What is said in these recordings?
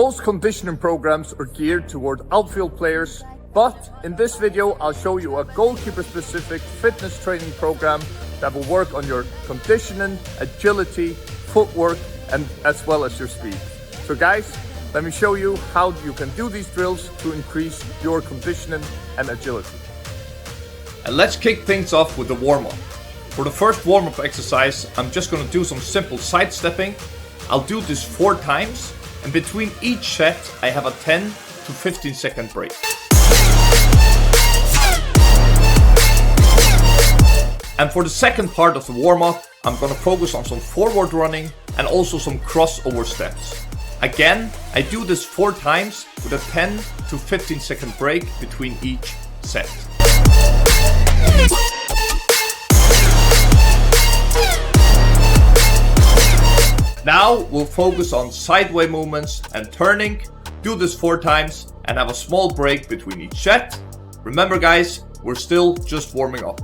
Most conditioning programs are geared toward outfield players, but in this video I'll show you a goalkeeper specific fitness training program that will work on your conditioning, agility, footwork and as well as your speed. So guys, let me show you how you can do these drills to increase your conditioning and agility. And let's kick things off with the warm-up. For the first warm-up exercise, I'm just going to do some simple sidestepping. I'll do this 4 times, and between each set I have a 10 to 15 second break. And for the second part of the warm-up, I'm going to focus on some forward running and also some crossover steps. Again, I do this 4 times with a 10 to 15 second break between each set. Now we'll focus on sideway movements and turning. Do this 4 times and have a small break between each set. Remember guys, we're still just warming up.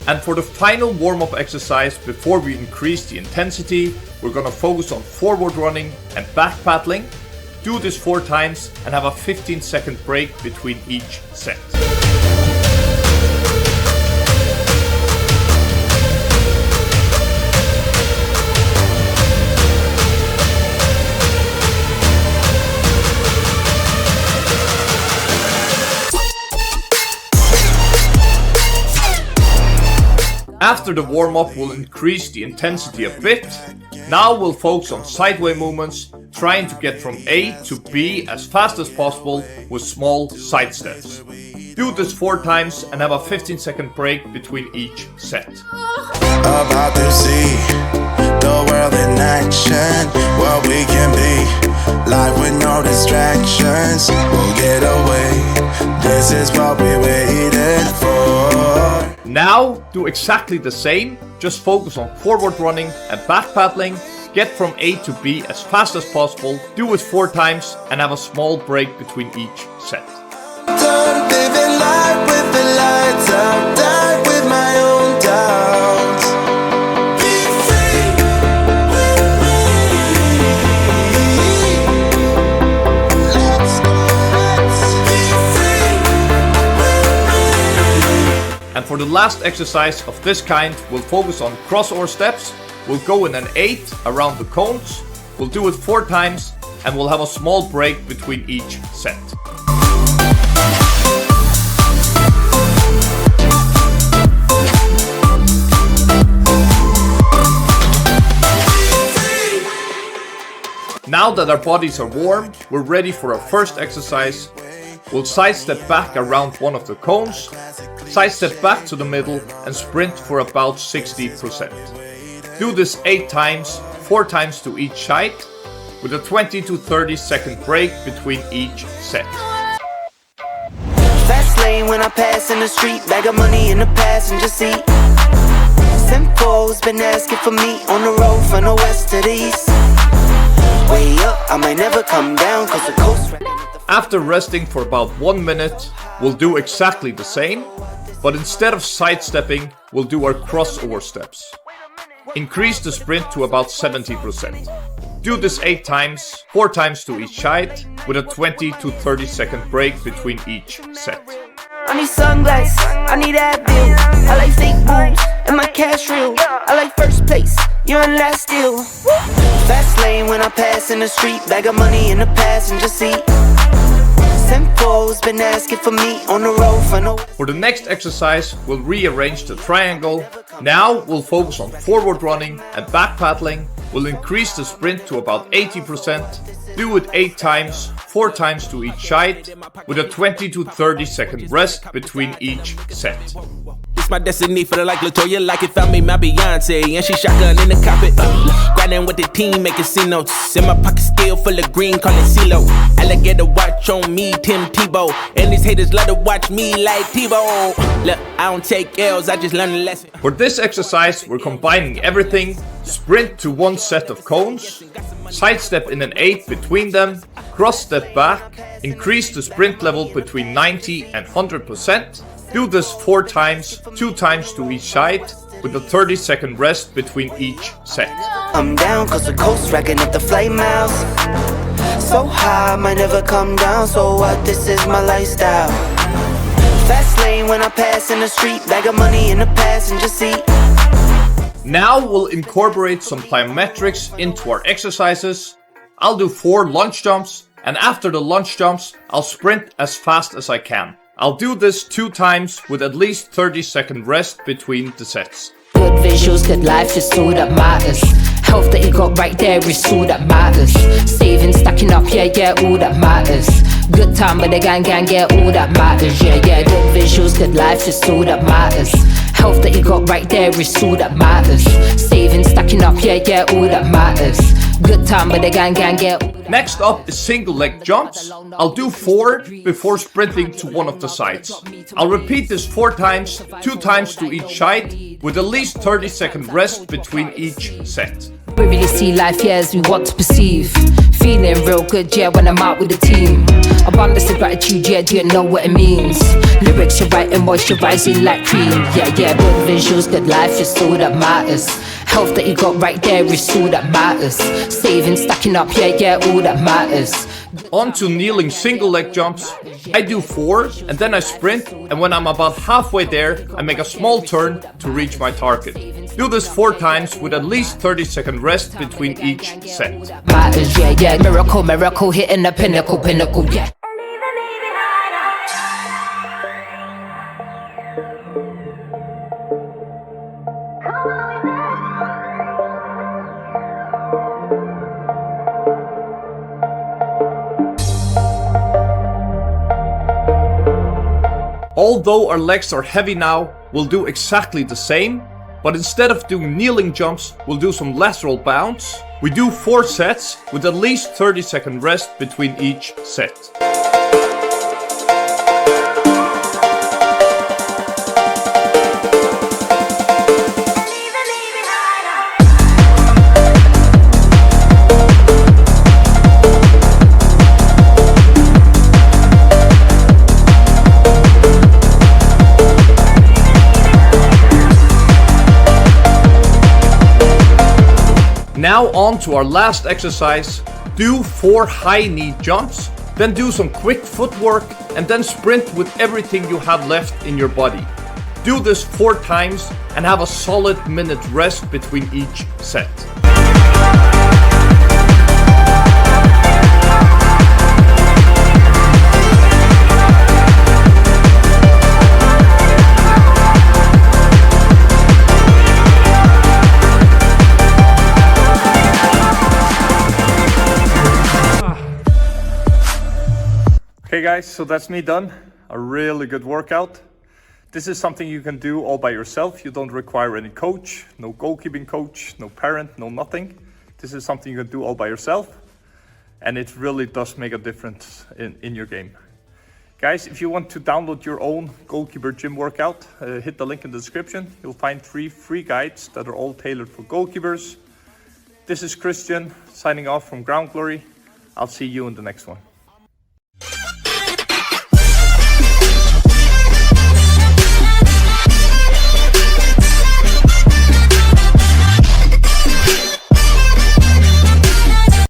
And for the final warm-up exercise before we increase the intensity, we're gonna focus on forward running and back paddling. Do this 4 times and have a 15 second break between each set. After the warm-up, we'll increase the intensity a bit. Now we'll focus on sideway movements, trying to get from A to B as fast as possible with small side steps. Do this 4 times and have a 15 second break between each set. About to see the world in action, what we can be, live with no distractions, we'll get away, this is what we waited for. Now do exactly the same, just focus on forward running and back paddling. Get from A to B as fast as possible, do it 4 times and have a small break between each set. Living life with the lights out, die with my own doubts. Be free with me. Let's be free with me. And for the last exercise of this kind, we'll focus on crossover steps. We'll go in an 8 around the cones. We'll do it 4 times and we'll have a small break between each set. Now that our bodies are warm, we're ready for our first exercise. We'll sidestep back around one of the cones, sidestep back to the middle and sprint for about 60%. Do this 8 times, 4 times to each side, with a 20 to 30 second break between each set. Fast lane when I pass in the street, bag of money in the passenger seat. Simcoe's been asking for me on the road from the west to the east. Way up, I might never come down cause the coast. After resting for about 1 minute, we'll do exactly the same, but instead of sidestepping, we'll do our crossover steps. Increase the sprint to about 70%. Do this 8 times, 4 times to each side, with a 20 to 30 second break between each set. I need sunglasses, I need Advil. I like fake boobs and my cash real. I like first place, you're in last deal. Fast lane when I pass in the street, bag of money in the passenger seat. Simcoe's been asking for me on the road for no. For the next exercise, we'll rearrange the triangle. Now we'll focus on forward running and back paddling. We'll increase the sprint to about 80%. Do it 8 times, 4 times to each side, with a 20 to 30 second rest between each set. It's my destiny for the like Latoya, like it found me my Beyonce, and she shotgun in the cockpit. Grinding with the team, making C-notes. In my pocket still full of green, call it CeeLo. Alligator watch on me, Tim Tebow. And these haters love to watch me like Tebow. Look, I don't take L's, I just learn a lesson. For this exercise, we're combining everything. Sprint to 1 set of cones, sidestep in an 8 between them, cross step back, increase the sprint level between 90 and 100%. Do this 4 times, 2 times to each side, with a 30-second rest between each set. I'm down cause the coast racking up the flight miles. So high, I might never come down. So what, this is my lifestyle. Fast lane when I pass in the street. Bag of money in the passenger seat. Now we'll incorporate some plyometrics into our exercises. I'll do 4 lunge jumps, and after the lunge jumps, I'll sprint as fast as I can. I'll do this 2 times with at least 30-second rest between the sets. Good visuals, good life is all that matters. Health that you got right there is all that matters. Saving, stacking up, yeah, all that matters. Good time with the gang, yeah, all that matters. Yeah, good visuals, good life is all that matters. Health that you got right there is all that matters. Saving, stacking up, yeah, all that matters. Good time with the gang, yeah. Next up is single leg jumps. I'll do 4 before sprinting to one of the sides. I'll repeat this 4 times, 2 times to each side, with at least 30-second rest between each set. We really see life, yeah, as we want to perceive. Feeling real good, yeah, when I'm out with the team. Abundance of gratitude, yeah, do you know what it means? Lyrics you're writing, moisturizing like cream. Yeah, good visuals, good life is all that matters. Health that you got right there is all that matters. Saving, stacking up, yeah, all that matters. On to kneeling single leg jumps. I do 4 and then I sprint, and when I'm about halfway there, I make a small turn to reach my target. Do this 4 times with at least 30-second rest between each set. Matters, yeah, miracle, miracle, hitting the pinnacle, yeah. Although our legs are heavy now, we'll do exactly the same, but instead of doing kneeling jumps, we'll do some lateral bounce. We do 4 sets with at least 30-second rest between each set. Now on to our last exercise. Do 4 high knee jumps, then do some quick footwork, and then sprint with everything you have left in your body. Do this 4 times and have a solid minute rest between each set. Okay guys, so that's me done. A really good workout. This is something you can do all by yourself. You don't require any coach, no goalkeeping coach, no parent, no nothing. This is something you can do all by yourself. And it really does make a difference in your game. Guys, if you want to download your own goalkeeper gym workout, hit the link in the description. You'll find 3 free guides that are all tailored for goalkeepers. This is Christian signing off from Ground Glory. I'll see you in the next one.